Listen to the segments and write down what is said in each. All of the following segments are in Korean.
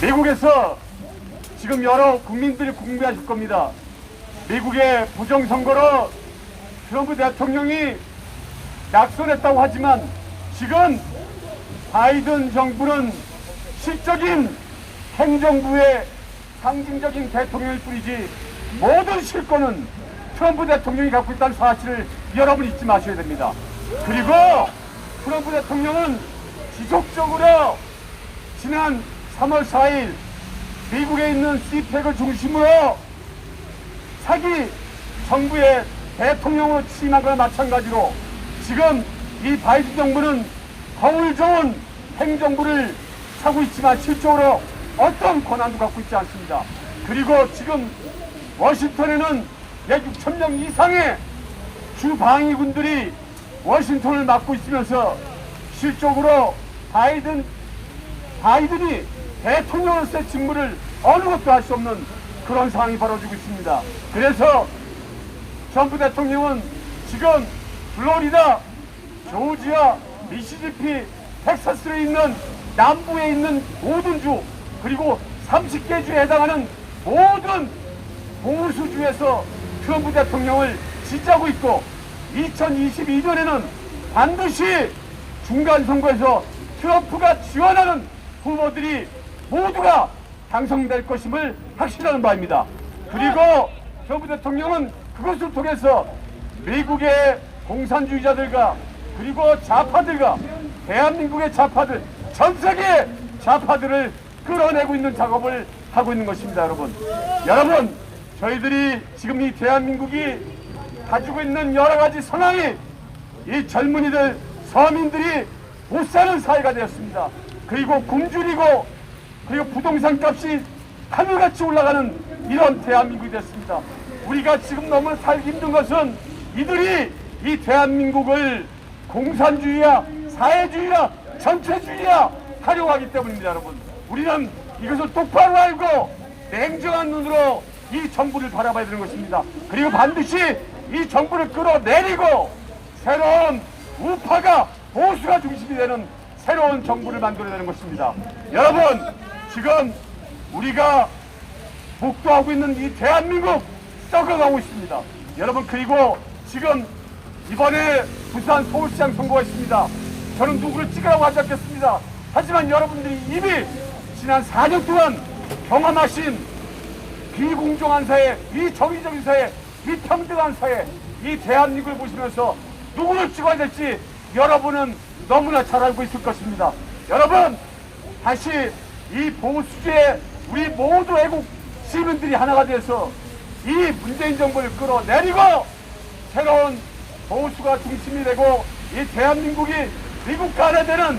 미국에서 지금 여러 국민들이 궁금해하실 겁니다. 미국의 부정선거로 트럼프 대통령이 낙선했다고 하지만 지금 바이든 정부는 실적인 행정부의 상징적인 대통령일 뿐이지 모든 실권은 트럼프 대통령이 갖고 있다는 사실을 여러분 잊지 마셔야 됩니다. 그리고 트럼프 대통령은 지속적으로 지난 3월 4일 미국에 있는 CPEC을 중심으로 차기 정부의 대통령으로 취임한 거나 마찬가지로 지금 이 바이든 정부는 거울 좋은 행정부를 하고 있지만 실적으로 어떤 권한도 갖고 있지 않습니다. 그리고 지금 워싱턴에는 약 6,000명 이상의 주방위군들이 워싱턴을 맡고 있으면서 실적으로 바이든이 대통령으로서의 직무를 어느 것도 할 수 없는 그런 상황이 벌어지고 있습니다. 그래서 트럼프 대통령은 지금 플로리다, 조지아, 미시시피, 텍사스에 있는 남부에 있는 모든 주 그리고 30개 주에 해당하는 모든 보수주에서 트럼프 대통령을 지지하고 있고 2022년에는 반드시 중간선거에서 트럼프가 지원하는 후보들이 모두가 당선될 것임을 확신하는 바입니다. 그리고 트럼프 대통령은 그것을 통해서 미국의 공산주의자들과 그리고 좌파들과 대한민국의 좌파들, 전 세계 좌파들을 끌어내고 있는 작업을 하고 있는 것입니다. 여러분 저희들이 지금 이 대한민국이 가지고 있는 여러 가지 상황이 이 젊은이들, 서민들이 못 사는 사회가 되었습니다. 그리고 굶주리고 그리고 부동산 값이 하늘같이 올라가는 이런 대한민국이 됐습니다. 우리가 지금 너무 살기 힘든 것은 이들이 이 대한민국을 공산주의야, 사회주의야, 전체주의야 하려고 하기 때문입니다. 우리는 이것을 똑바로 알고 냉정한 눈으로 이 정부를 바라봐야 되는 것입니다. 그리고 반드시 이 정부를 끌어내리고 새로운 우파가 보수가 중심이 되는 새로운 정부를 만들어야 되는 것입니다. 여러분 지금 우리가 목도하고 있는 이 대한민국 썩어가고 있습니다. 여러분 그리고 지금 이번에 부산 서울시장 선거가 있습니다. 저는 누구를 찍으라고 하지 않겠습니다. 하지만 여러분들이 이미 지난 4년 동안 경험하신 비공정한 사회, 비정의적인 사회, 비평등한 사회 이 대한민국을 보시면서 누구를 찍어야 될지 여러분은 너무나 잘 알고 있을 것입니다. 여러분 다시 이 보수주의 우리 모두 애국 시민들이 하나가 돼서 이 문재인 정부를 끌어내리고 새로운 보수가 중심이 되고 이 대한민국이 미국과 하나 되는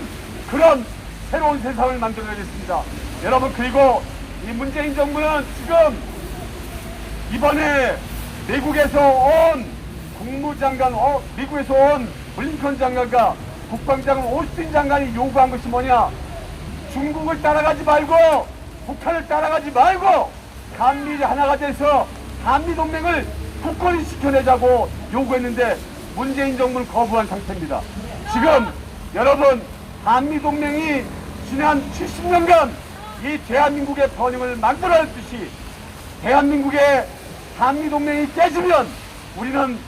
그런 새로운 세상을 만들어내겠습니다. 여러분 그리고 이 문재인 정부는 지금 이번에 미국에서 온 국무장관, 미국에서 온 블링컨 장관과 국방장관 오스틴 장관이 요구한 것이 뭐냐? 중국을 따라가지 말고 북한을 따라가지 말고 한미일이 하나가 돼서 한미동맹을 굳건히 지켜내자고 요구했는데 문재인 정부는 거부한 상태입니다. 지금 여러분 한미동맹이 지난 70년간 이 대한민국의 번영을 만들어냈듯이 대한민국의 한미동맹이 깨지면 우리는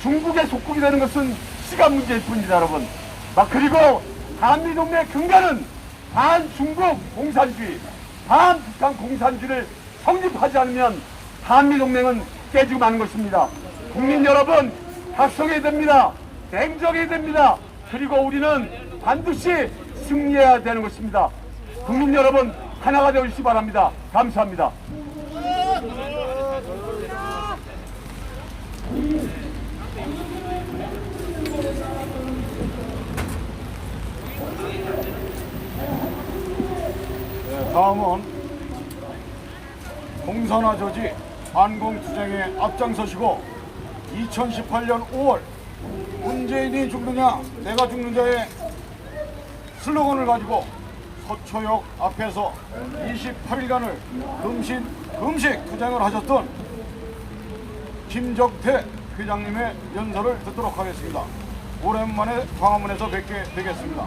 중국의 속국이 되는 것은 시간 문제일 뿐입니다. 그리고 한미동맹의 근간은 반중국 공산주의, 반북한 공산주의를 성립하지 않으면 한미동맹은 깨지고 마는 것입니다. 국민 여러분 각성해야 됩니다. 냉정해야 됩니다. 그리고 우리는 반드시 승리해야 되는 것입니다. 국민 여러분 하나가 되어주시기 바랍니다. 감사합니다. 다음은 공산화 저지 반공투쟁에 앞장서시고 2018년 5월 문재인이 죽느냐 내가 죽느냐의 슬로건을 가지고 서초역 앞에서 28일간을 금식 투쟁을 하셨던 김적태 회장님의 연설을 듣도록 하겠습니다. 오랜만에 광화문에서 뵙겠습니다.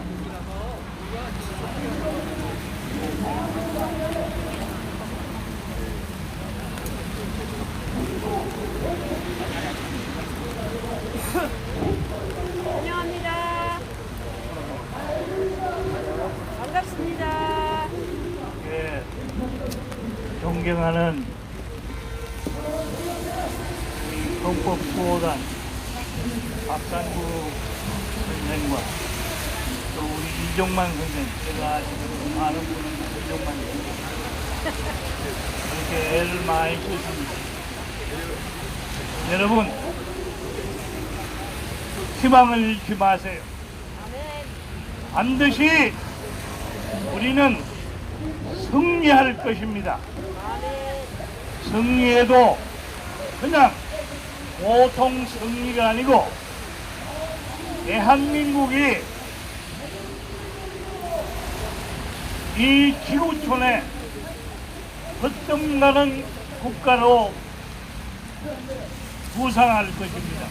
존경하는 우리 헌법수호단 박상구 선생과 또 우리 이종만 선생, 제가 아시는 많은 분은 이종만 선생 그렇게 애를 많이 썼습니다. 여러분, 희망을 잃지 마세요. 반드시 우리는 승리할 것입니다. 승리해도 그냥 보통 승리가 아니고 대한민국이 이 지구촌에 거듭나는 국가로 부상할 것입니다.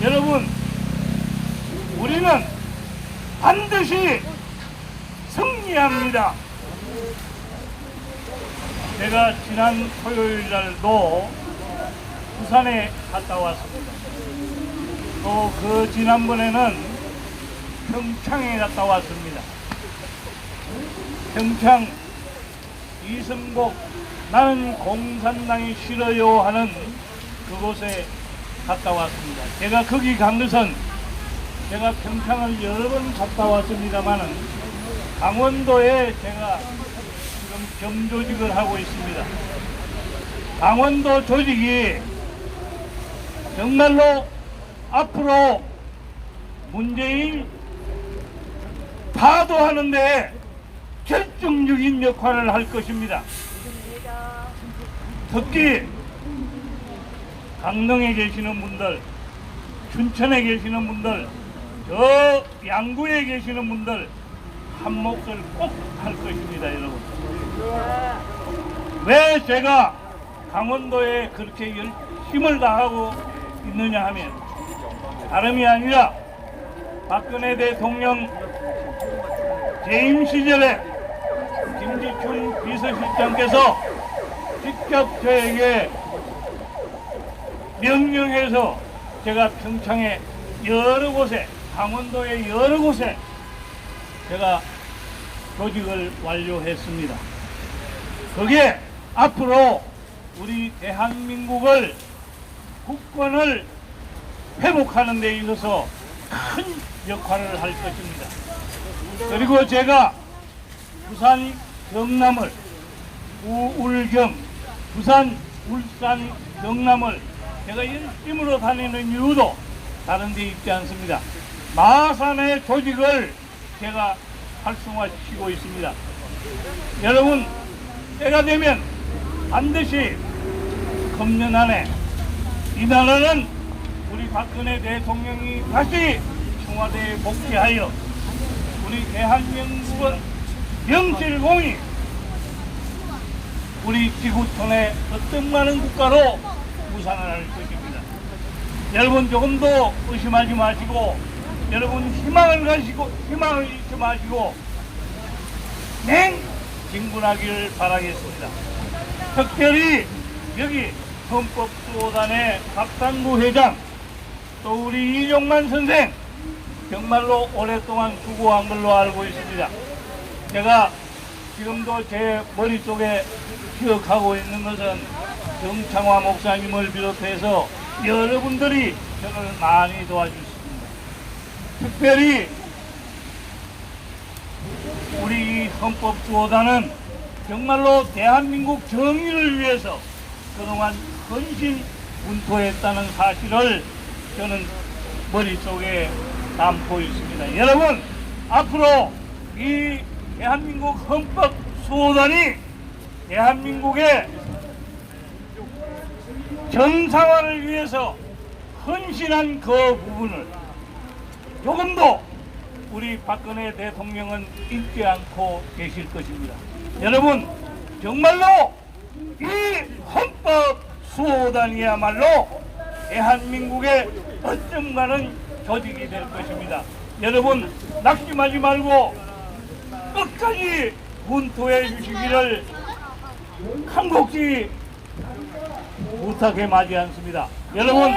여러분, 우리는 반드시 승리합니다. 제가 지난 토요일 날도 부산에 갔다 왔습니다. 또 그 지난번에는 평창에 갔다 왔습니다. 평창 이승복 나는 공산당이 싫어요 하는 그곳에 갔다 왔습니다. 제가 거기 간 것은 제가 평창을 여러 번 갔다 왔습니다만은 강원도에 제가 지금 경조직을 하고 있습니다. 강원도 조직이 정말로 앞으로 문재인 파도하는데 결정적인 역할을 할 것입니다. 특히 강릉에 계시는 분들, 춘천에 계시는 분들, 저 양구에 계시는 분들 한 몫을 꼭 할 것입니다, 여러분. 왜 제가 강원도에 그렇게 힘을 다하고 있느냐 하면 다름이 아니라 박근혜 대통령 재임 시절에 김지춘 비서실장께서 직접 저에게 명령해서 제가 평창에 여러 곳에, 강원도의 여러 곳에 제가 조직을 완료했습니다. 그게 앞으로 우리 대한민국을 국권을 회복하는 데 있어서 큰 역할을 할 것입니다. 그리고 제가 부산 경남을 우울경, 부산, 울산, 경남을 제가 일심으로 다니는 이유도 다른 데 있지 않습니다. 마산의 조직을 제가 활성화시키고 있습니다. 여러분, 때가 되면 반드시 금년 안에 이 나라는 우리 박근혜 대통령이 다시 청와대에 복귀하여 우리 대한민국은 명실공히 우리 지구촌의 어떤 많은 국가로 부상을 할 것입니다. 여러분, 조금도 의심하지 마시고, 여러분 희망을 잃지 마시고 맹진군하기를 바라겠습니다. 특별히 여기 헌법수호단의 박상구 회장, 또 우리 이종만 선생 정말로 오랫동안 수고한 걸로 알고 있습니다. 제가 지금도 제 머릿속에 기억하고 있는 것은 정창화 목사님을 비롯해서 여러분들이 저를 많이 도와주셨습니다. 특별히 우리 헌법수호단은 정말로 대한민국 정의를 위해서 그동안 헌신 분투했다는 사실을 저는 머릿속에 담고 있습니다. 여러분, 앞으로 이 대한민국 헌법수호단이 대한민국의 정상화를 위해서 헌신한 그 부분을 조금도 우리 박근혜 대통령은 잊지 않고 계실 것입니다. 여러분, 정말로 이 헌법수호단이야말로 대한민국의 어쩜가는 조직이 될 것입니다. 여러분, 낙심하지 말고 끝까지 분투해 주시기를 간곡히 부탁해 마지 않습니다. 여러분,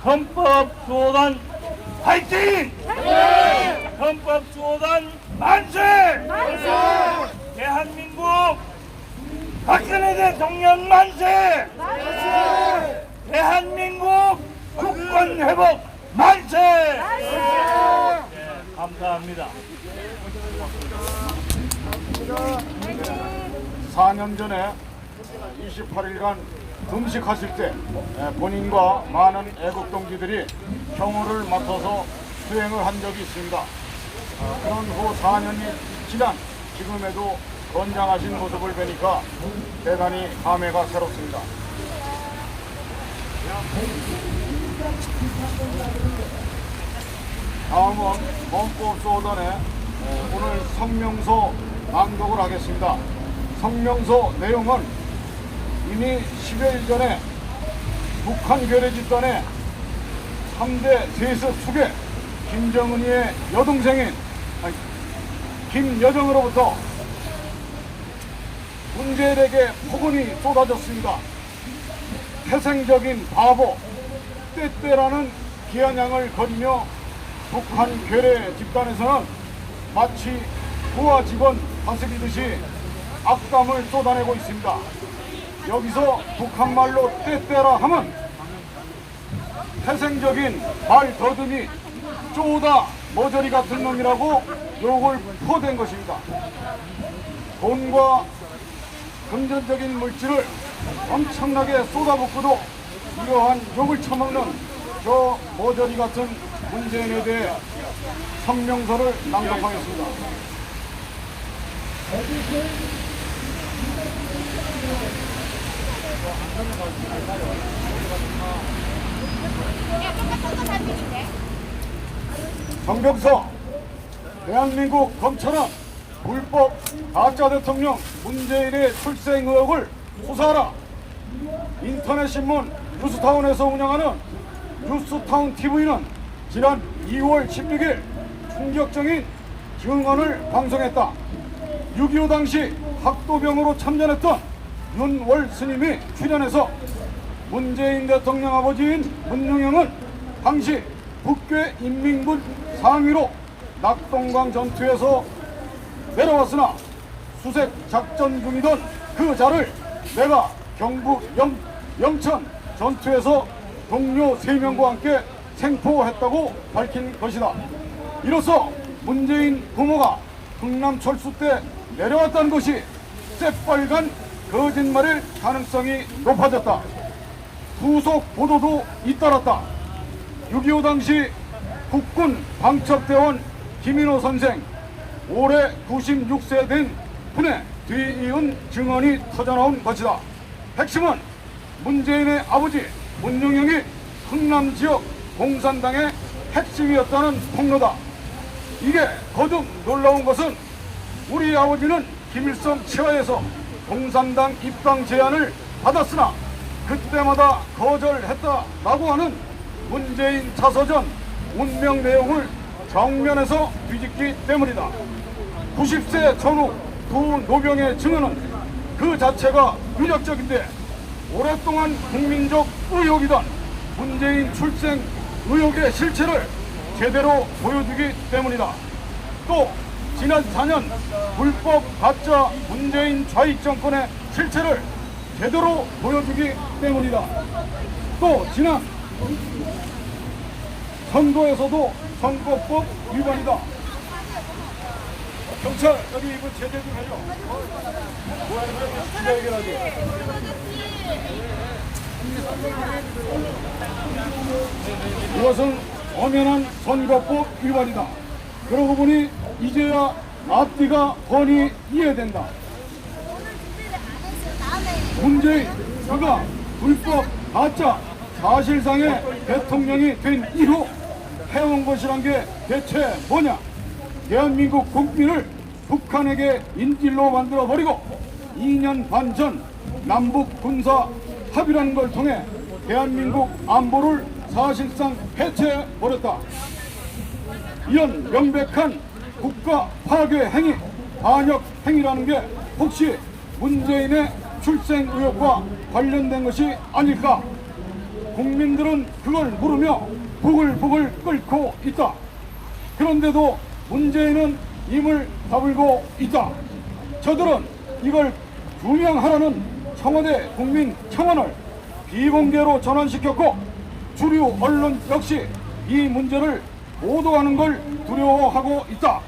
헌법수호단 화이팅! 헌법수호단 만세! 대한민국 대통령 만세! 대한민국 국권 회복 만세! 감사합니다. 4년 전에 28일간 금식하실 때 본인과 많은 애국동지들이 경호를 맡아서 수행을 한 적이 있습니다. 그런 후 4년이 지난 지금에도 건장하신 모습을 뵈니까 대단히 감회가 새롭습니다. 다음은 범법소원에 오늘 성명서 낭독을 하겠습니다. 성명서 내용은 이미 10여일 전에 북한 괴뢰 집단의 3대 세습 수괴 김정은이의 여동생인 김여정으로부터 문재인에게 폭언이 쏟아졌습니다. 태생적인 바보, 떼떼라는 비아냥을 거리며 북한 괴뢰 집단에서는 마치 부하 직원 다스리듯이 악담을 쏟아내고 있습니다. 여기서 북한말로 떼떼라 하면 태생적인 말 더듬이 쪼다 머저리 같은 놈이라고 욕을 퍼댄 것입니다. 돈과 금전적인 물질을 엄청나게 쏟아붓고도 이러한 욕을 처먹는 저 머저리 같은 문재인에 대해 성명서를 낭독하겠습니다. 성명서. 대한민국 검찰은 불법 가짜 대통령 문재인의 출생 의혹을 수사하라. 인터넷 신문 뉴스타운에서 운영하는 뉴스타운 TV는 지난 2월 16일 충격적인 증언을 방송했다. 6.25 당시 학도병으로 참전했던 윤월 스님이 출연해서 문재인 대통령 아버지인 문용영은 당시 북괴 인민군 상위로 낙동강 전투에서 내려왔으나 수색 작전 중이던 그 자를 내가 경북 영천 전투에서 동료 3명과 함께 생포했다고 밝힌 것이다. 이로써 문재인 부모가 흥남 철수 때 내려왔다는 것이 새빨간 거짓말일 가능성이 높아졌다. 후속 보도도 잇따랐다. 6.25 당시 국군 방첩대원 김인호 선생 올해 96세 된 분의 뒤이은 증언이 터져나온 것이다. 핵심은 문재인의 아버지 문용영이 흥남 지역 공산당의 핵심이었다는 폭로다. 이게 거듭 놀라운 것은 우리 아버지는 김일성 치하에서 공산당 입당 제안을 받았으나 그때마다 거절했다라고 하는 문재인 자서전 운명 내용을 정면에서 뒤집기 때문이다. 90세 전후 두 노병의 증언은 그 자체가 유력적인데 오랫동안 국민적 의혹이던 문재인 출생 의혹의 실체를 제대로 보여주기 때문이다. 또 지난 4년 불법 가짜 문재인 좌익 정권의 실체를 제대로 보여주기 때문이다. 또 지난 선거에서도 선거법 위반이다. 경찰 여기 이거 제재 좀 해줘. 뭐 하는 거야? 기자 해결하지. 이것은 엄연한 선거법 위반이다. 그러고 보니 이제야 앞뒤가 훤히 이해된다. 문재인 그가 불법 가짜 사실상의 대통령이 된 이후 해온 것이란 게 대체 뭐냐? 대한민국 국민을 북한에게 인질로 만들어버리고 2년 반 전 남북 군사 합의라는 걸 통해 대한민국 안보를 사실상 해체해버렸다. 이런 명백한 국가 파괴 행위, 반역 행위라는 게 혹시 문재인의 출생 의혹과 관련된 것이 아닐까? 국민들은 그걸 물으며 부글부글 끓고 있다. 그런데도 문재인은 입을 다물고 있다. 저들은 이걸 규명하라는 청와대 국민청원을 비공개로 전환시켰고 주류 언론 역시 이 문제를 보도하는 걸 두려워하고 있다.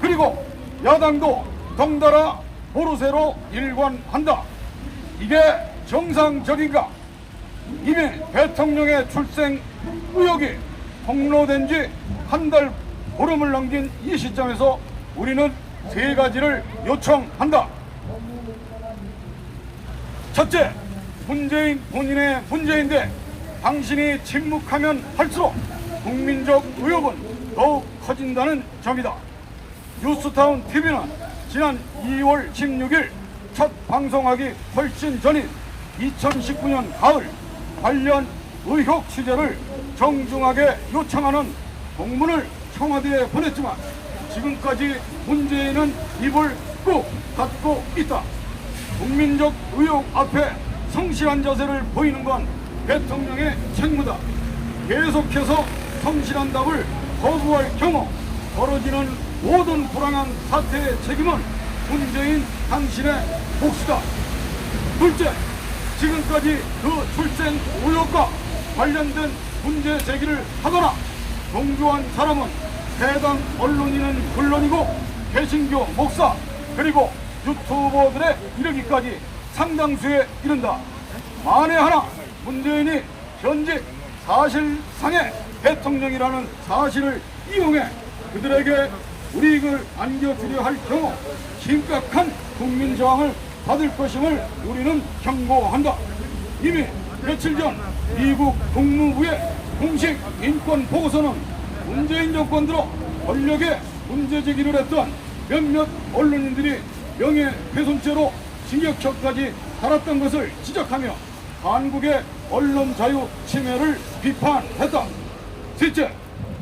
그리고 야당도 덩달아 모르쇠로 일관한다. 이게 정상적인가? 이미 대통령의 출생 의혹이 폭로된 지 한 달 보름을 넘긴 이 시점에서 우리는 세 가지를 요청한다. 첫째, 문재인 본인의 문제인데 당신이 침묵하면 할수록 국민적 의혹은 더욱 커진다는 점이다. 뉴스타운 TV는 지난 2월 16일 첫 방송하기 훨씬 전인 2019년 가을 관련 의혹 취재를 정중하게 요청하는 공문을 청와대에 보냈지만 지금까지 문재인은 입을 꾹 닫고 있다. 국민적 의혹 앞에 성실한 자세를 보이는 건 대통령의 책무다. 계속해서 성실한 답을 거부할 경우 벌어지는 모든 불안한 사태의 책임은 문재인 당신의 몫이다. 둘째, 지금까지 그 출생 의혹과 관련된 문제 제기를 하거나 동조한 사람은 해당 언론인은 물론이고 개신교 목사 그리고 유튜버들에 이르기까지 상당수에 이른다. 만에 하나 문재인이 현직 사실상의 대통령이라는 사실을 이용해 그들에게 불이익을 안겨주려 할 경우 심각한 국민 저항을 받을 것임을 우리는 경고한다. 이미 며칠 전 미국 국무부의 공식 인권 보고서는 문재인 정권 들어 권력에 문제 제기를 했던 몇몇 언론인들이 명예훼손죄로 징역형까지 달았던 것을 지적하며 한국의 언론 자유 침해를 비판했다. 셋째,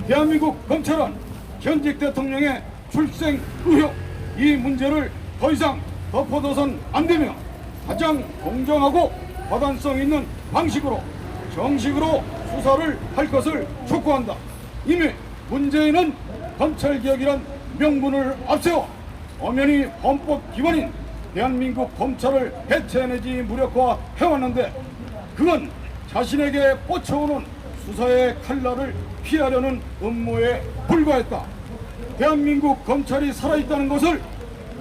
대한민국 검찰은 현직 대통령의 출생 의혹 이 문제를 더 이상 덮어둬선 안 되며 가장 공정하고 과단성 있는 방식으로 정식으로 수사를 할 것을 촉구한다. 이미 문재인은 검찰개혁이란 명분을 앞세워 엄연히 헌법 기관인 대한민국 검찰을 해체 내지 무력화해왔는데 그건 자신에게 뻗쳐오는 수사의 칼날을 피하려는 음모에 불과했다. 대한민국 검찰이 살아있다는 것을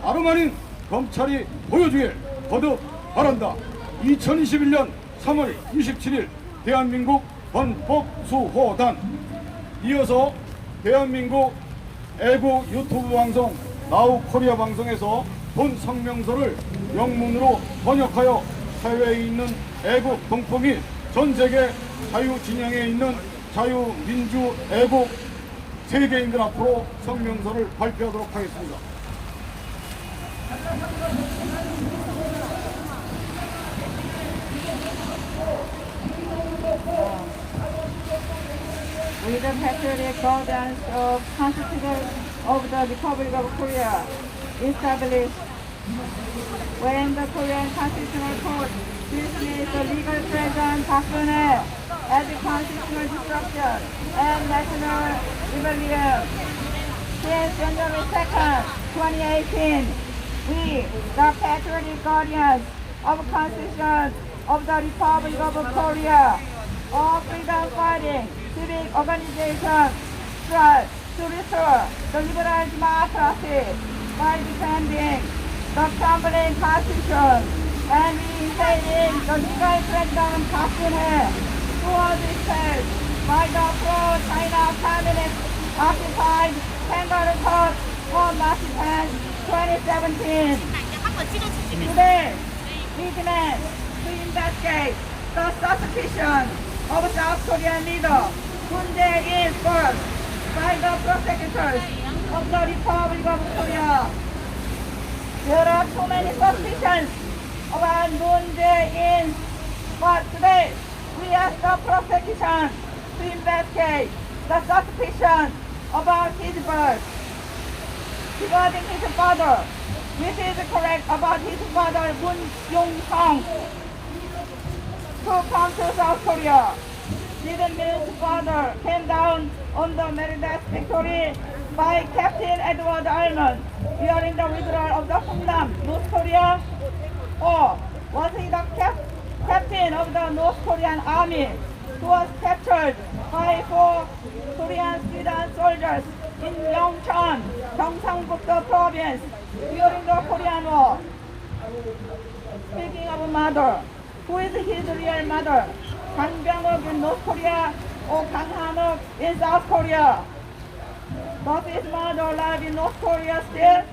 다름 아닌 검찰이 보여주길 거듭 바란다. 2021년 3월 27일 대한민국 헌법수호단. 이어서 대한민국 애국 유튜브 방송 나우코리아 방송에서 본 성명서를 영문으로 번역하여 해외에 있는 애국 동포 및 전 세계 자유 진영에 있는 자유민주 애국 세계인들 앞으로 성명서를 발표하도록 하겠습니다. With the patriotic guardians of Constitution of the Republic of Korea established when the Korean Constitutional Court dismissed the legal presence Park Geun-hye as a constitutional disruption and national rebellion. Since January 2nd, 2018, we, the patriotic guardians of Constitution of the Republic of Korea, all freedom fighting civic organizations strive to restore the liberal democracy by defending the crumbling constitution and reinstating the legal president Park Geun-hye, who was expelled by the pro-China communist occupied Kangaroo Court on March 10, 2017. Today, we demand to investigate the suspicion of South Korean leader Moon Jae-in first by the prosecutors of the Republic of Korea. There are too many suspicions about Moon Jae-in, but today we ask the prosecution to investigate the suspicion about his birth. Regarding his father, which is correct about his father Moon Yong-sung, who come to South Korea. Didn't Mil's father came down on the Meridas victory by Captain Edward Almond during the withdrawal of the Hungnam, North Korea? Or Was he the captain of the North Korean army who was captured by 4 Korean student soldiers in Yeongcheon, Gyeongsang-buk-do province during the Korean War? Speaking of mother, who is his real mother? Kang Byung-uk in North Korea or Kang Han-uk in South Korea? Does his mother live in North Korea still?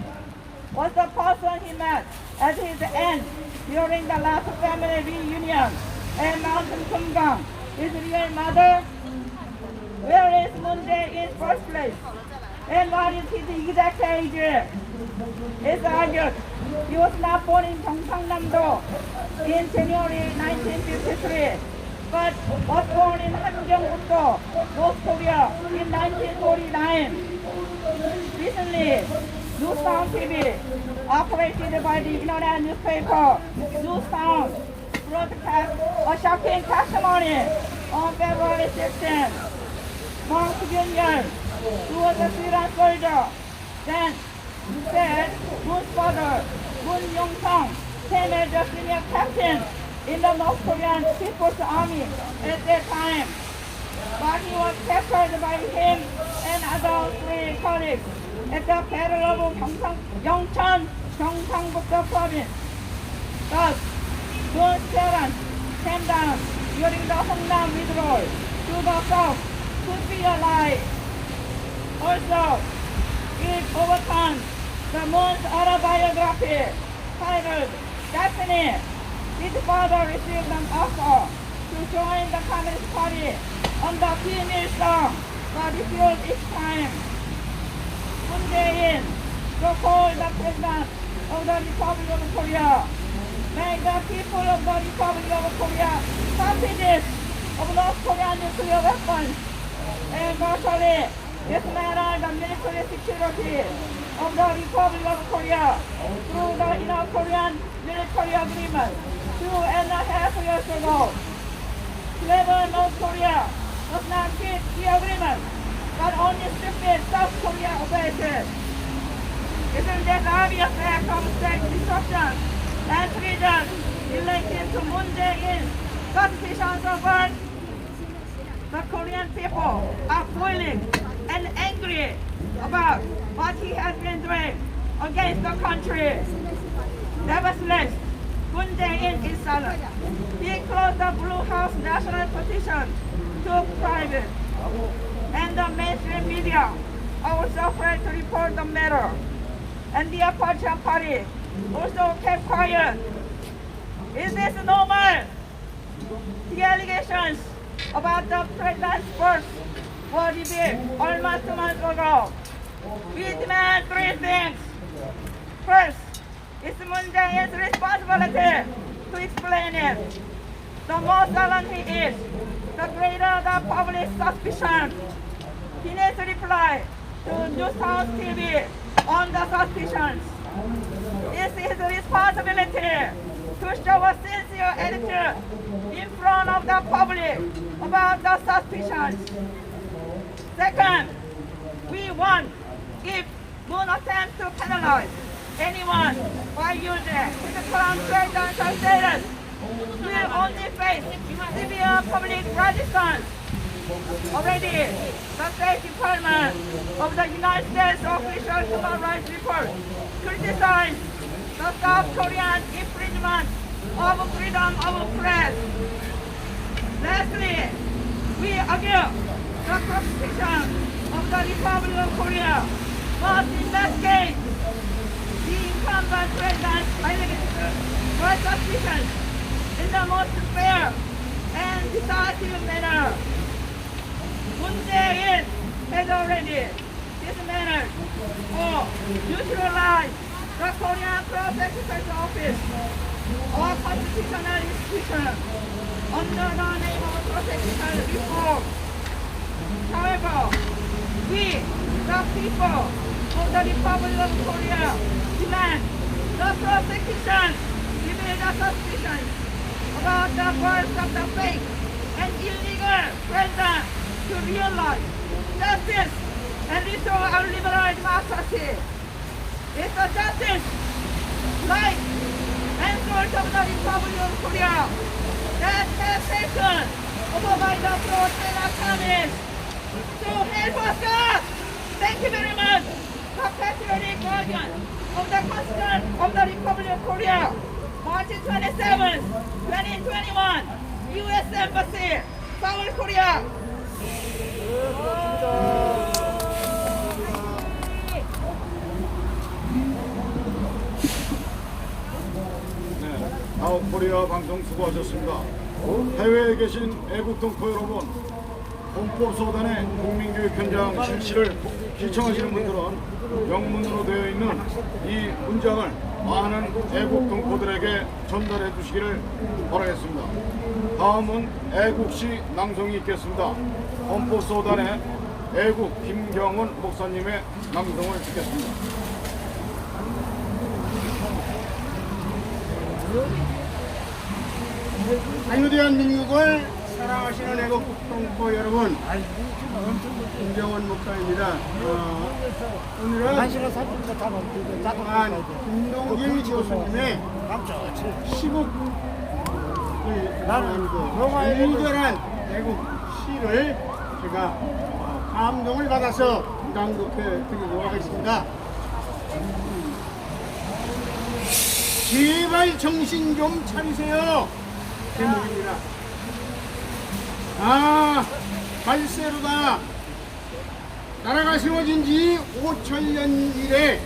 Was the person he met at his end during the last family reunion at Mountain Kumgang his real mother? Where is Moon Jae-in's first place? And what is his exact age? It's argued he was not born in Gyeongsangnam-do in January 1953, but was born in Hamgyong-buk-do, North Korea in 1949. Recently, Newsound TV, operated by the internet newspaper Newsound, broadcast a shocking testimony on February 16. Mong Kyun-yeol, who was a Syrian soldier, then said Moon's father, Moon Yong-sung, came as a senior captain in the North Korean People's Army at that time. But he was captured by him and other 3 colleagues at the Battle of Yeongcheon, Gyeongsang-buk-do province. Thus, Moon's parents came down during the Hongnam withdrawal to the south could be a lie. Also, it overturns the Moon's autobiography titled Destiny. His father received an offer to join the Communist Party under Kim Il-sung, but refused each time. Moon Jae-in, so-called the President of the Republic of Korea, made the people of the Republic of Korea hostages of North Korean nuclear weapons, and virtually dismantled the military security of the Republic of Korea through the Inner Korean military agreement 2.5 years ago. Clever North Korea does not keep the agreement, but only stupid South Korea obeys it. Isn't that obvious act of state destruction and treason related to Moon Jae-in's suspicions of birth? The Korean people are boiling and angry about what he has been doing against the country. Nevertheless, Moon Jae-in is silent. He closed the Blue House national petition to private, and the mainstream media are also afraid to report the matter. And the opposition party also kept quiet. Is this normal? The allegations about the president's birth were revealed almost 2 months ago. We demand 3 things. First, it's Moon Jae-in's responsibility to explain it. The more silent he is, the greater the public suspicion. He needs to reply to Newsound TV on the suspicions. It's his responsibility to show a sincere attitude in front of the public about the suspicions. Second, we want, if Moon attempts to penalize anyone by using his current presidential status, will only face severe public resistance. Already, the State Department of the United States Official Human Rights Report criticized the South Korean infringement of freedom of press. Lastly, we argue the Constitution of the Republic of Korea must investigate the incumbent president's allegations for suspicions in the most fair and decisive manner. Moon Jae-in has already dismantled or neutralized the Korean Prosecutor's Office, a constitutional institution, under the name of prosecutorial reform. However, we, the people of the Republic of Korea, demand the prosecution reveal the suspicions about the birth of the fake and illegal president to realize justice and restore our liberal democracy. It's a justice, life, and President of the Republic of Korea that has taken over by the fraud and economists to help us God. Thank you very much, the patriotic guardian of the Constitution of the Republic of Korea. March 27, 2021, U.S. Embassy, Seoul, Korea. 아웃코리아 방송 수고하셨습니다. 해외에 계신 애국동포 여러분, 헌법소단의 국민교육 현장 실시를 시청하시는 분들은 영문으로 되어 있는 이 문장을 많은 애국동포들에게 전달해 주시기를 바라겠습니다. 다음은 애국시 낭송이 있겠습니다. 헌법소단의 애국 김경훈 목사님의 낭송을 듣겠습니다. 자유대한 민국을 사랑하시는 애국동포 여러분, 김정원 목사입니다. 오늘은 김동길 교수님의 시국 일절한 애국 시를 제가 감동을 받아서 낭독해 드리도록 하겠습니다. 제발 정신 좀 차리세요. 제목입니다. 발세로다. 나라가 세워진 지 5천년 이래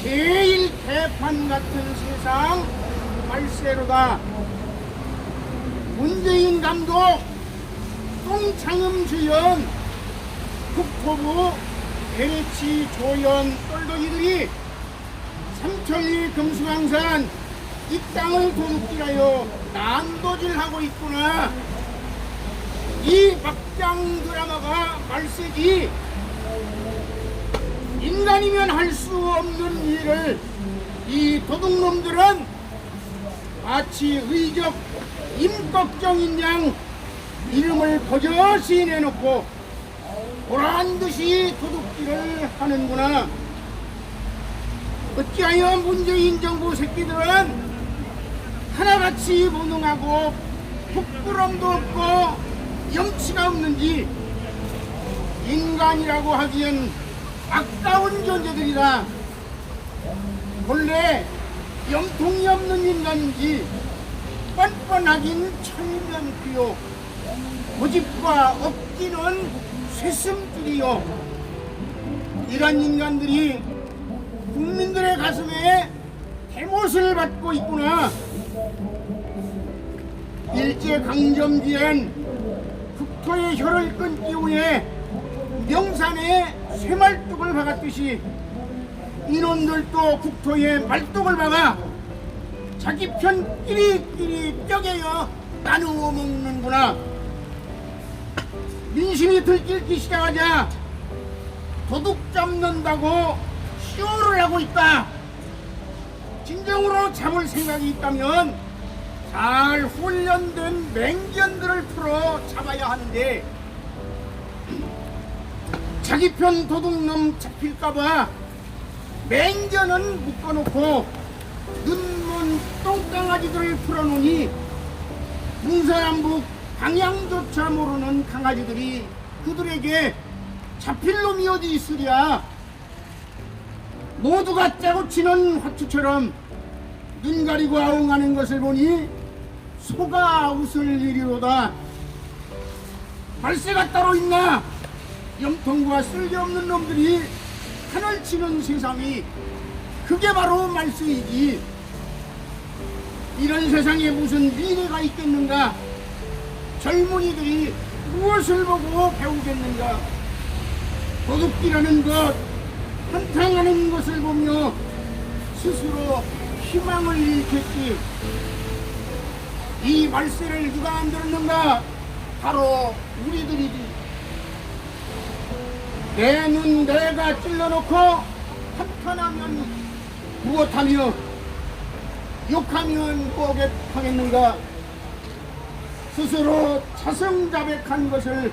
제일 개판 같은 세상 발세로다. 문재인 감독, 똥창음 주연, 국토부 LH 조연 똘똘이들이 삼천리 금수강산 이 땅을 도둑질하여 난도질하고 있구나. 이 막장 드라마가 말세지. 인간이면 할 수 없는 일을 이 도둑놈들은 마치 의적 임꺽정인 양 이름을 버젓이 내놓고 보란듯이 도둑질을 하는구나. 어찌하여 문재인 정부 새끼들은 하나같이 무능하고 부끄럼도 없고 염치가 없는지 인간이라고 하기엔 아까운 존재들이다. 본래 영통이 없는 인간인지 뻔뻔하긴 철면피요 고집과 억지는 쇠슴줄이요. 이런 인간들이 국민들의 가슴에 대못을 받고 있구나. 일제강점기엔 국토의 혀를 끊기 위해 명산에 쇠말뚝을 박았듯이 이놈들도 국토에 말뚝을 박아 자기 편 끼리끼리 뼈개어 나누어 먹는구나. 민심이 들끓기 시작하자 도둑 잡는다고 쇼를 하고 있다. 진정으로 잡을 생각이 있다면 잘 훈련된 맹견들을 풀어 잡아야 하는데 자기 편 도둑놈 잡힐까봐 맹견은 묶어놓고 눈먼 똥강아지들을 풀어놓으니 동서남북 방향조차 모르는 강아지들이 그들에게 잡힐 놈이 어디 있으랴. 모두가 짜고 치는 화투처럼 눈 가리고 아웅하는 것을 보니 소가 웃을 일이로다. 발세가 따로 있나. 염통과 쓸데없는 놈들이 판을 치는 세상이 그게 바로 말세이지. 이런 세상에 무슨 미래가 있겠는가. 젊은이들이 무엇을 보고 배우겠는가. 도둑질하는 것, 한탕하는 것을 보며 스스로 희망을 잃겠지. 이 말세를 누가 만들었는가? 바로 우리들이지. 내 눈 내가 찔러놓고 한탄하면 무엇하며 욕하면 뭐겠하겠는가. 스스로 자성자백한 것을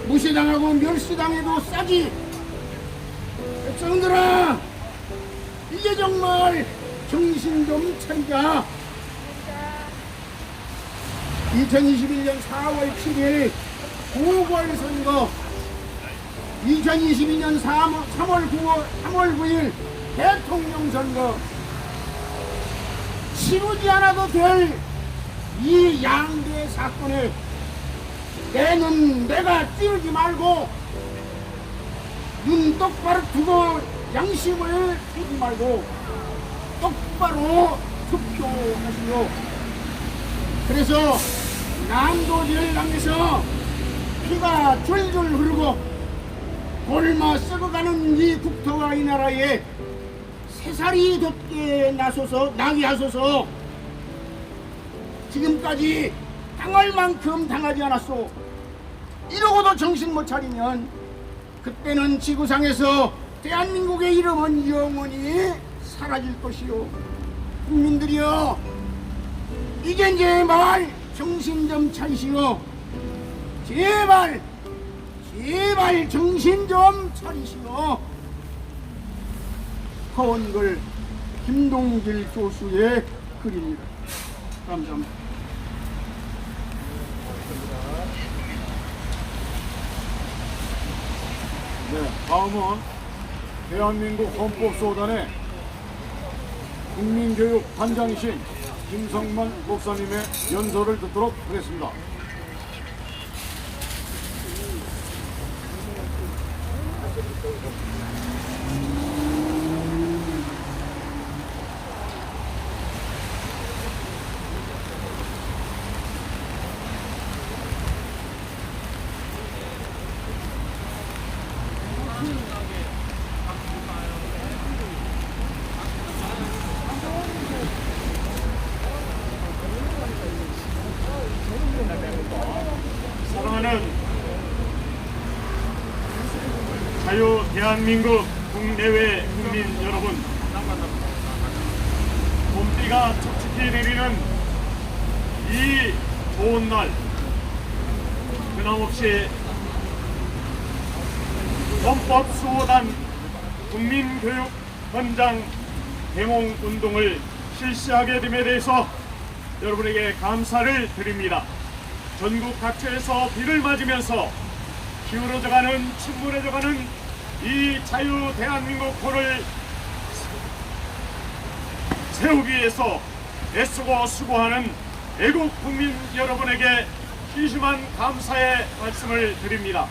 무시당하고 멸시당해도 싸지. 백성들아, 이제 정말 정신 좀 차리자. 2021년 4월 7일 보궐선거, 2022년 3월 9일 대통령 선거, 치르지 않아도 될 이 양대 사건을 내는 내가 찌르지 말고 눈 똑바로 두고 양심을 두지 말고 똑바로 투표하시오. 그래서 난도지를 당해서 피가 줄줄 흐르고 골마 썩어가는 이 국토와 이 나라에 새살이 돋게 나게 하소서. 지금까지 당할 만큼 당하지 않았소. 이러고도 정신 못 차리면 그때는 지구상에서 대한민국의 이름은 영원히 사라질 것이오. 국민들이여, 이제 제발 정신 좀 차리시오. 제발 정신 좀 차리시오. 헌글 김동길 교수의 글입니다. 감사합니다. 네, 다음은 대한민국 헌법소단의 국민교육 단장이신 김성만 목사님의 연설을 듣도록 하겠습니다. 사랑하는 자유 대한민국 국내외 국민 여러분, 봄비가 촉촉히 내리는 이 좋은 날, 변함없이 헌법수호단 국민교육 현장 대몽운동을 실시하게 됨에 대해서 여러분에게 감사를 드립니다. 전국 각처에서 비를 맞으면서 기울어져가는, 침몰해져가는 이 자유 대한민국호를 세우기 위해서 애쓰고 수고하는 애국 국민 여러분에게 심심한 감사의 말씀을 드립니다.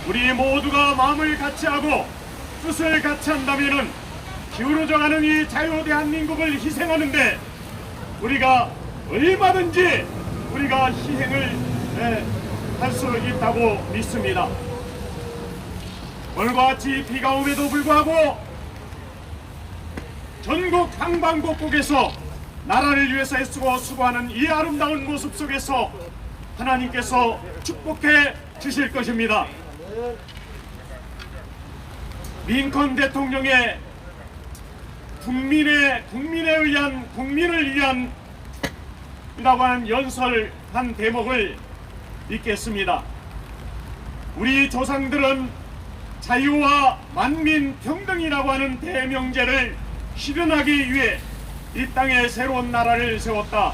우리 모두가 마음을 같이하고 뜻을 같이한다면 기울어져가는 이 자유 대한민국을 희생하는데 우리가 얼마든지 우리가 희생을 할 수 있다고 믿습니다. 오늘과 같이 비가 오에도 불구하고 전국 방방곡곡에서 나라를 위해서 애쓰고 수고하는 이 아름다운 모습 속에서 하나님께서 축복해 주실 것입니다. 링컨 대통령의 국민을 위한 이라고 하는 연설한 대목을 읽겠습니다. 우리 조상들은 자유와 만민 평등이라고 하는 대명제를 실현하기 위해 이 땅에 새로운 나라를 세웠다.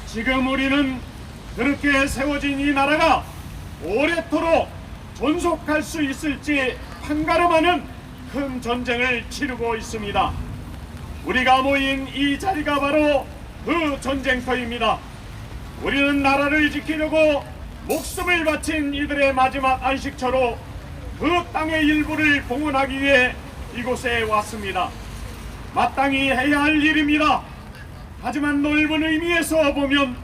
지금 우리는 그렇게 세워진 이 나라가 오래도록 존속할 수 있을지 판가름하는 큰 전쟁을 치르고 있습니다. 우리가 모인 이 자리가 바로 그 전쟁터입니다. 우리는 나라를 지키려고 목숨을 바친 이들의 마지막 안식처로 그 땅의 일부를 봉헌하기 위해 이곳에 왔습니다. 마땅히 해야 할 일입니다. 하지만 넓은 의미에서 보면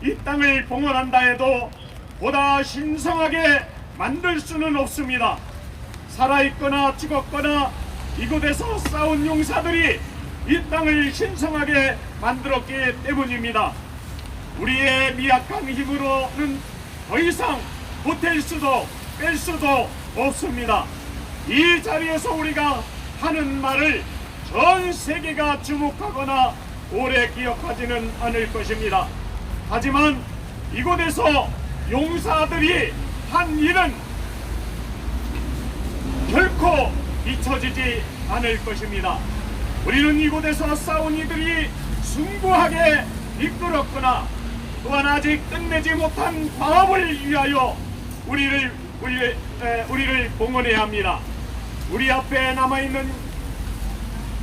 이 땅을 봉헌한다 해도 보다 신성하게 만들 수는 없습니다. 살아있거나 죽었거나 이곳에서 싸운 용사들이 이 땅을 신성하게 만들었기 때문입니다. 우리의 미약한 힘으로는 더 이상 보탤 수도 뺄 수도 없습니다. 이 자리에서 우리가 하는 말을 전 세계가 주목하거나 오래 기억하지는 않을 것입니다. 하지만 이곳에서 용사들이 한 일은 결코 잊혀지지 않을 것입니다. 우리는 이곳에서 싸운 이들이 숭고하게 이끌었거나 또한 아직 끝내지 못한 과업을 위하여 우리를 봉헌해야 합니다. 우리 앞에 남아있는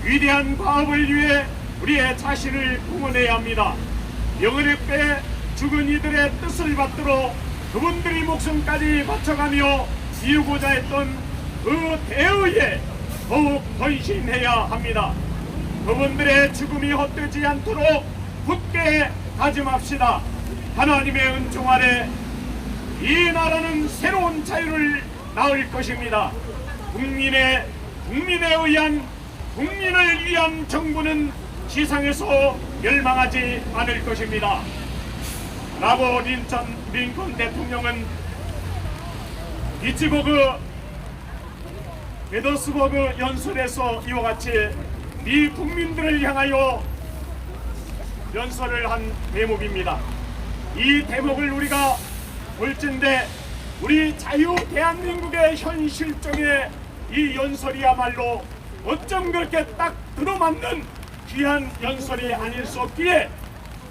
위대한 과업을 위해 우리의 자신을 봉헌해야 합니다. 영혼의 때 죽은 이들의 뜻을 받들어 그분들이 목숨까지 바쳐가며 이루고자 했던 그 대의에 더욱 헌신해야 합니다. 그분들의 죽음이 헛되지 않도록 굳게 다짐합시다. 하나님의 은총 아래 이 나라는 새로운 자유를 낳을 것입니다. 국민을 위한 정부는 지상에서 멸망하지 않을 것입니다. 라고 링컨 대통령은 게더스버그 연설에서 이와 같이 미 국민들을 향하여 연설을 한 대목입니다. 이 대목을 우리가 볼진데 우리 자유 대한민국의 현실적인 이 연설이야말로 어쩜 그렇게 딱 들어맞는 귀한 연설이 아닐 수 없기에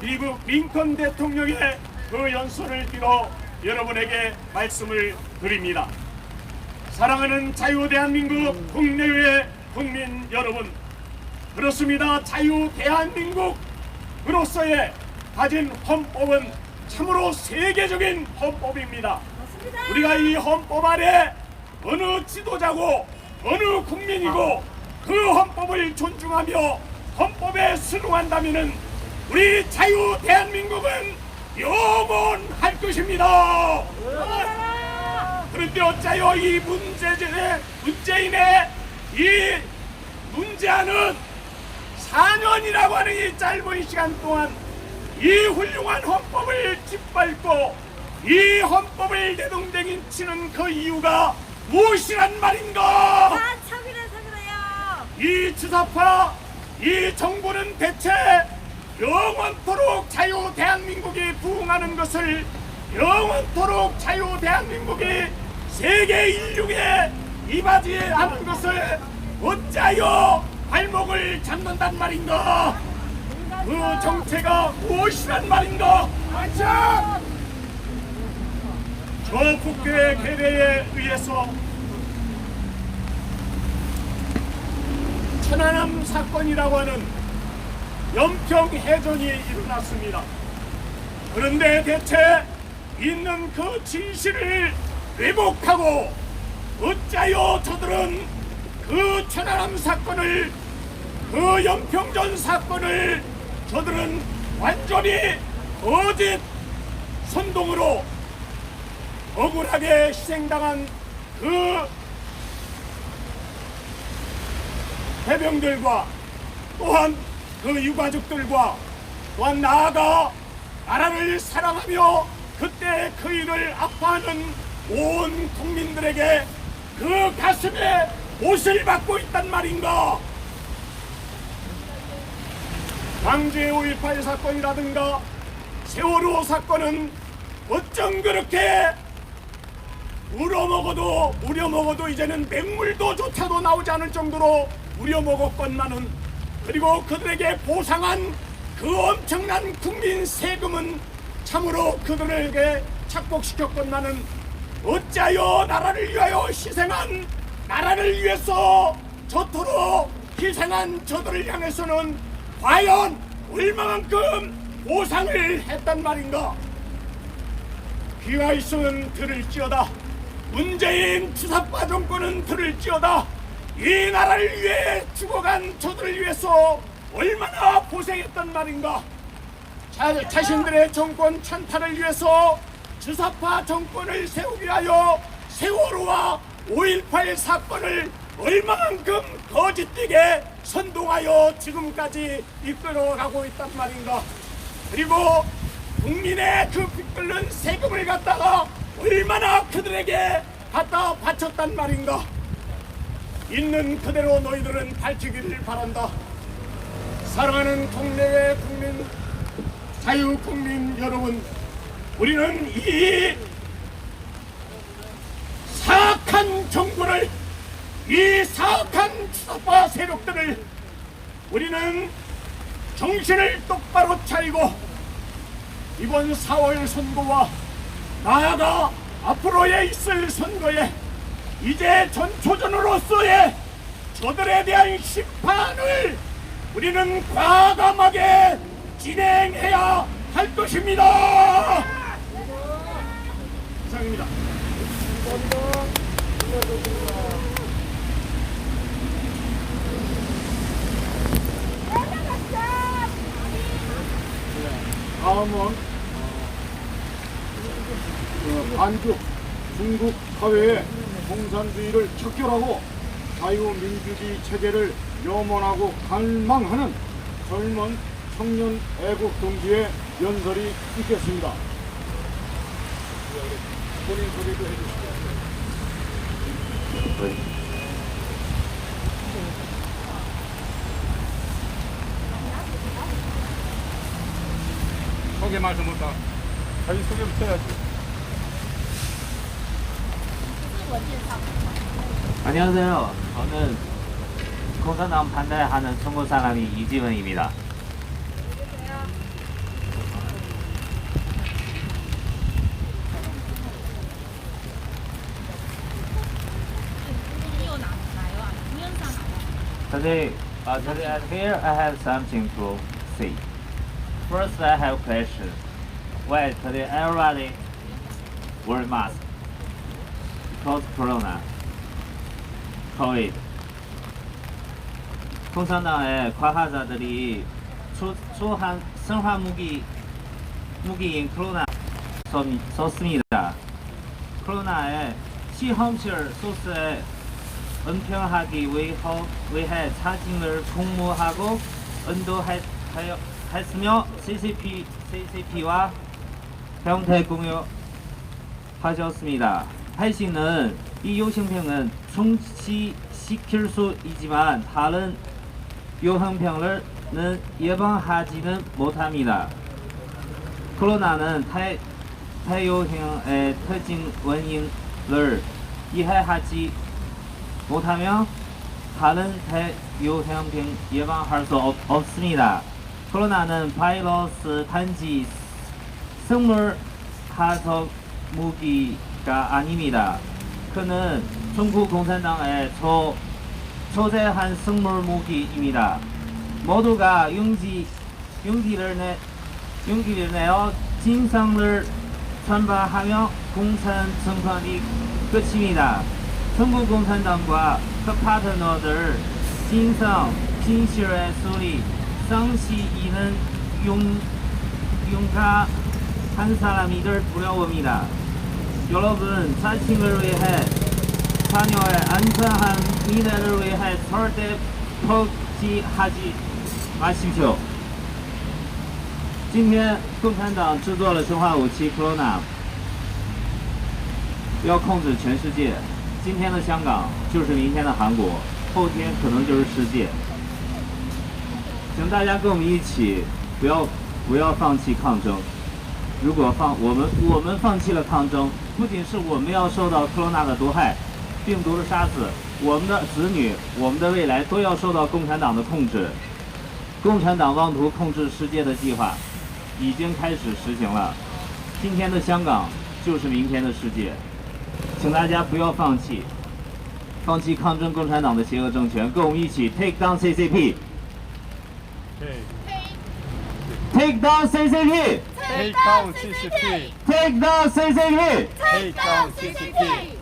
미국 링컨 대통령의 그 연설을 빌어 여러분에게 말씀을 드립니다. 사랑하는 자유 대한민국 국내외 국민 여러분, 그렇습니다. 자유 대한민국으로서의 가진 헌법은 참으로 세계적인 헌법입니다. 우리가 이 헌법 아래 어느 지도자고 어느 국민이고 그 헌법을 존중하며 헌법에 순응한다면 우리 자유 대한민국은 영원할 것입니다. 그런데 어짜요 이 문재인의 이 문제하는 4년이라고 하는 이 짧은 시간 동안 이 훌륭한 헌법을 짓밟고 이 헌법을 내동댕이 치는 그 이유가 무엇이란 말인가? 참이래요. 이 주사파, 이 정부는 대체 영원토록 자유 대한민국이 부흥하는 것을, 영원토록 자유 대한민국이 세계 인류에 이바지하는 것을 어찌하여 발목을 잡는단 말인가? 그 정체가 무엇이란 말인가? 저 국회 계례에 의해서 천안함 사건이라고 하는 연평해전이 일어났습니다. 그런데 대체 있는 그 진실을 왜곡하고 어찌하여 저들은 그 천안함 사건을, 그 연평전 사건을 저들은 완전히 거짓 선동으로 억울하게 희생당한 그 해병들과 또한 그 유가족들과 또한 나아가 나라를 사랑하며 그때 그 일을 아파하는 온 국민들에게 그 가슴에 못을 받고 있단 말인가? 광주의 5.18 사건이라든가 세월호 사건은 어쩜 그렇게 우려먹어도 이제는 맹물도조차도 나오지 않을 정도로 우려먹었건만은, 그리고 그들에게 보상한 그 엄청난 국민 세금은 참으로 그들에게 착복시켰건만은 어찌하여 나라를 위하여 희생한, 나라를 위해서 저토록 희생한 저들을 향해서는 과연 얼마만큼 보상을 했단 말인가? 귀가 있으면 들을지어다. 문재인 주사파 정권은 들을지어다. 이 나라를 위해 죽어간 저들을 위해서 얼마나 고생했단 말인가? 자신들의 정권 찬탈을 위해서 주사파 정권을 세우기 위하여 세월호와 5.18 사건을 얼마만큼 거짓되게 선동하여 지금까지 이끌어가고 있단 말인가? 그리고 국민의 그 빗끓는 세금을 갖다가 얼마나 그들에게 갖다 바쳤단 말인가? 있는 그대로 너희들은 밝히기를 바란다. 사랑하는 국내외 국민, 자유국민 여러분, 우리는 이 사악한 정부를, 이 사악한 주사파 세력들을 우리는 정신을 똑바로 차리고 이번 4월 선거와 나아가 앞으로에 있을 선거에 이제 전초전으로서의 저들에 대한 심판을 우리는 과감하게 진행해야 할 것입니다. 이상입니다. 다음은 반중 중국 사회의 공산주의를 척결하고 자유민주주의 체제를 염원하고 갈망하는 젊은 청년 애국 동지의 연설이 있겠습니다. 본인 소개도 해주시죠. 소개 말씀 못하. 자기 소개부터 해야지. 안녕하세요. 저는 공산당 반대하는 중국 사람이 이지원입니다. Today, here I have something to say. First, I have a question. Why today everybody wear mask? Because Corona, COVID. 공산당의 과학자들이 초한 생화 무기인 코로나 썼습니다. 코로나의 시험실 소스에 은폐하기 위해 사진을 공모하고 인도했으며 CCP와 병태 공유하셨습니다. 할시는 이 요신병은 중지시킬 수 있지만 다른 요행병을 예방하지는 못합니다. 코로나는 대요행의 특징 원인을 이해하지 못하면 다른 대유행병 예방할 수 없습니다. 코로나는 바이러스 단지 생물 화석 무기가 아닙니다. 그는 중국 공산당의 초대한 생물 무기입니다. 모두가 용기를 내어 진상을 선발하며 공산 정권이 끝입니다. 중국 공산당과 그 파트너들 진상, 진실의 소리, 상시이는 용감한 사람이들 두려워합니다. 여러분 자신을 위해 자녀의 안전한 미래를 위해 절대 포기하지 마십시오. 今天共产党制作了生化武器 Corona， 要控制全世界。今天的香港就是明天的韩国，后天可能就是世界。请大家跟我们一起，不要放弃抗争。如果我们放弃了抗争，不仅是我们要受到 Corona 的毒害，病毒的杀死，我们的子女、我们的未来都要受到共产党的控制。共产党妄图控制世界的计划已经开始实行了。今天的香港就是明天的世界。请大家不要放弃抗争共产党的邪恶政权，跟我们一起 take down CCP。Take down CCP! Take down CCP! Take down CCP! Take down CCP!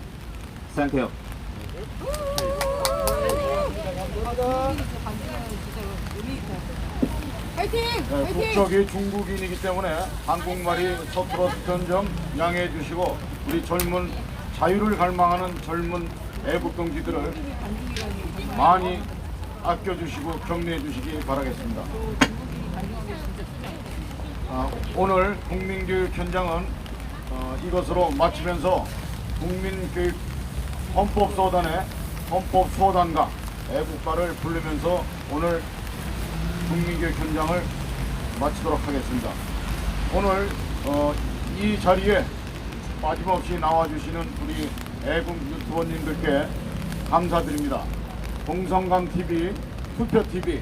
Thank you. 국적이 중국인이기 때문에 한국말이 서툴었던 점 양해해 주시고 우리 젊은 자유를 갈망하는 젊은 애국동지들을 많이 아껴주시고 격려해 주시기 바라겠습니다. 오늘 국민교육 현장은 이것으로 마치면서 국민교육 헌법소단의 헌법소단과 애국가를 부르면서 오늘 국민교육 현장을 마치도록 하겠습니다. 오늘 이 자리에 빠짐없이 나와주시는 우리 애국 유튜버님들께 감사드립니다. 동성강TV, 투표TV,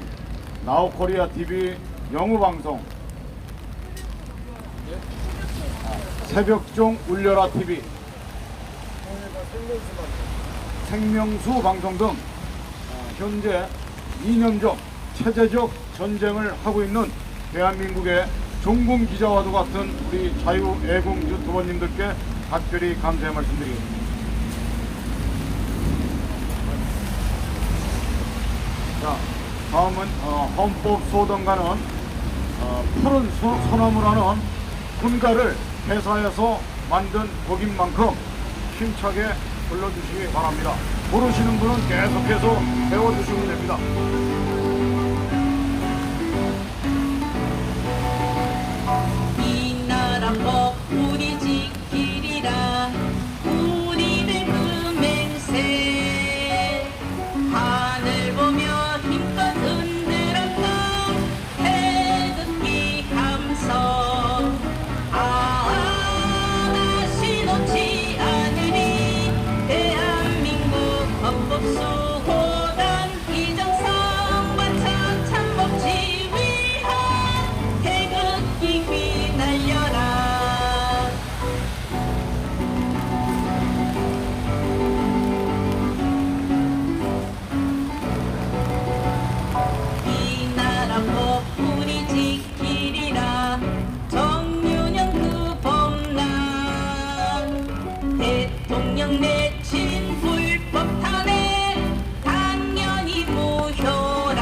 나우코리아 TV 영우 방송, 새벽종 울려라 TV, 생명수 방송 등 현재 이념적, 체제적 전쟁을 하고 있는 대한민국의 종군 기자와도 같은 우리 자유애국 유튜버님들께 각별히 감사의 말씀드리겠습니다. 자, 다음은 헌법소원가는 푸른 소나무라는 군가를 회사에서 만든 곡인 만큼 힘차게 불러주시기 바랍니다. 모르시는 분은 계속해서 배워주시면 됩니다. 이 나라 법 우리 지키리라. 우리는 금맹세 하늘 보며 힘껏 흔들었다. 태극기 함성 다시 놓지 않으리. 대한민국 헌법수호단 이정성 반창 참법지 위한 태극기 휘날려라. 이 나라 법 우리 지키리라. 정윤영 그 범람 대통령 내친 불법 탄핵 당연히 무효라.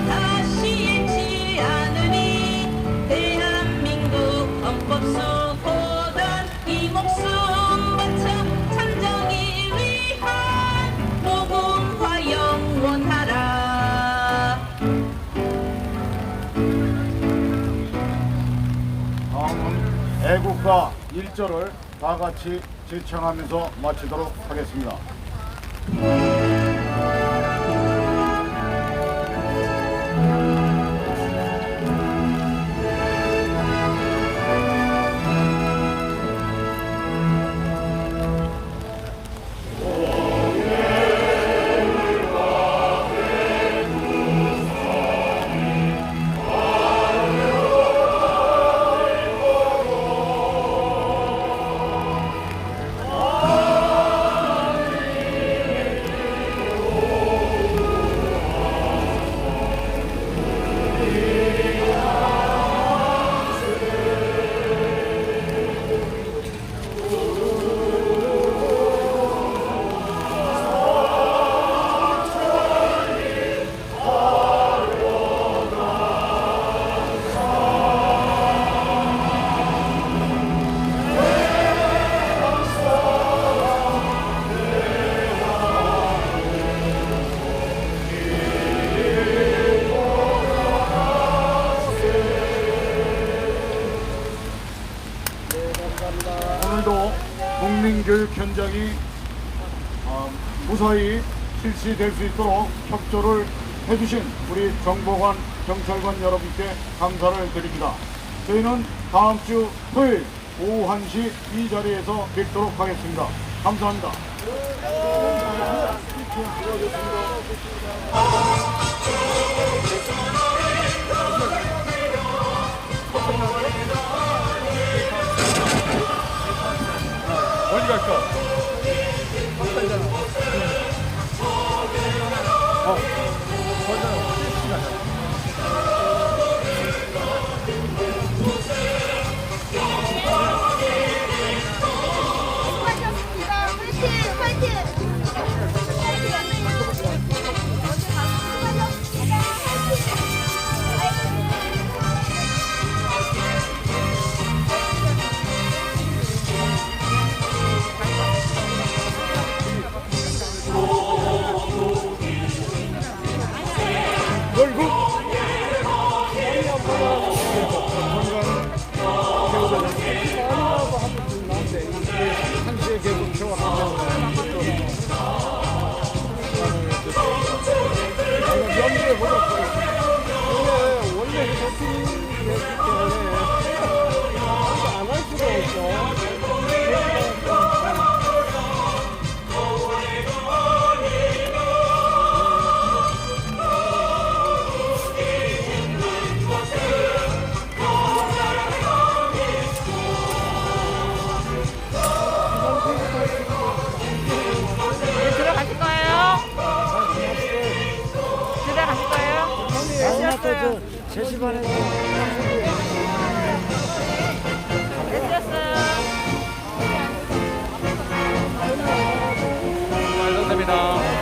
다시 잃지 않으니 대한민국 헌법수호단 이 목숨 바쳐 참정이 위한 무궁화 영원하라. 다음은 애국가 1절을 다 같이 제청하면서 마치도록 하겠습니다. 오늘도 국민교육 현장이 무사히 실시될 수 있도록 협조를 해주신 우리 정보관, 경찰관 여러분께 감사를 드립니다. 저희는 다음 주 토요일 오후 1시 이 자리에서 뵙도록 하겠습니다. 감사합니다. 어디 갈까? 들었어요. 네, 들었어요. 감사합니다.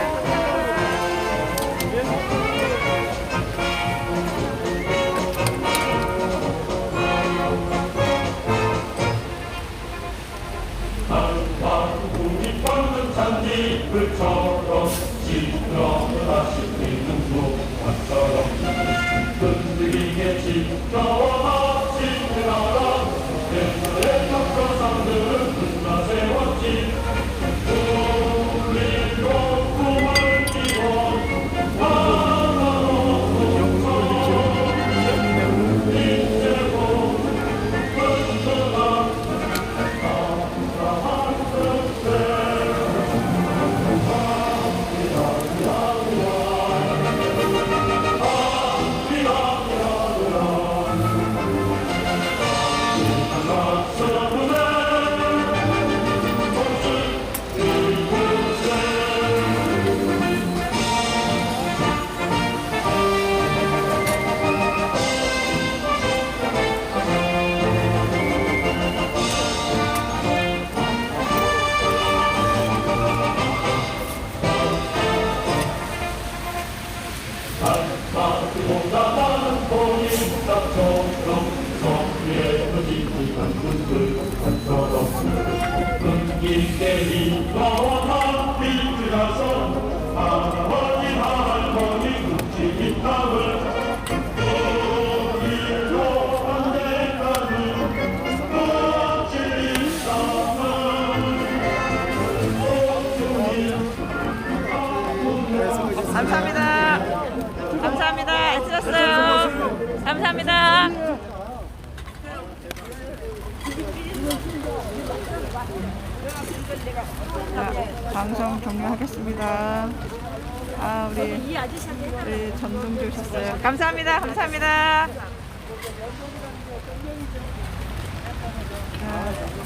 감사합니다. 감사합니다. 애쓰셨어요. 감사합니다. 자, 방송 종료하겠습니다. 아, 우리 전동주 오셨어요. 감사합니다. 감사합니다.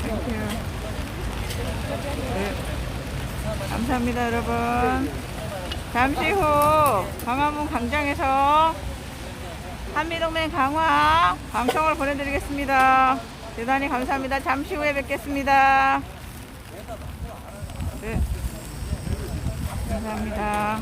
땡큐. 네. 감사합니다, 여러분. 잠시 후 광화문 광장에서 한미동맹 강화 방송을 보내드리겠습니다. 대단히 감사합니다. 잠시 후에 뵙겠습니다. 네. 감사합니다.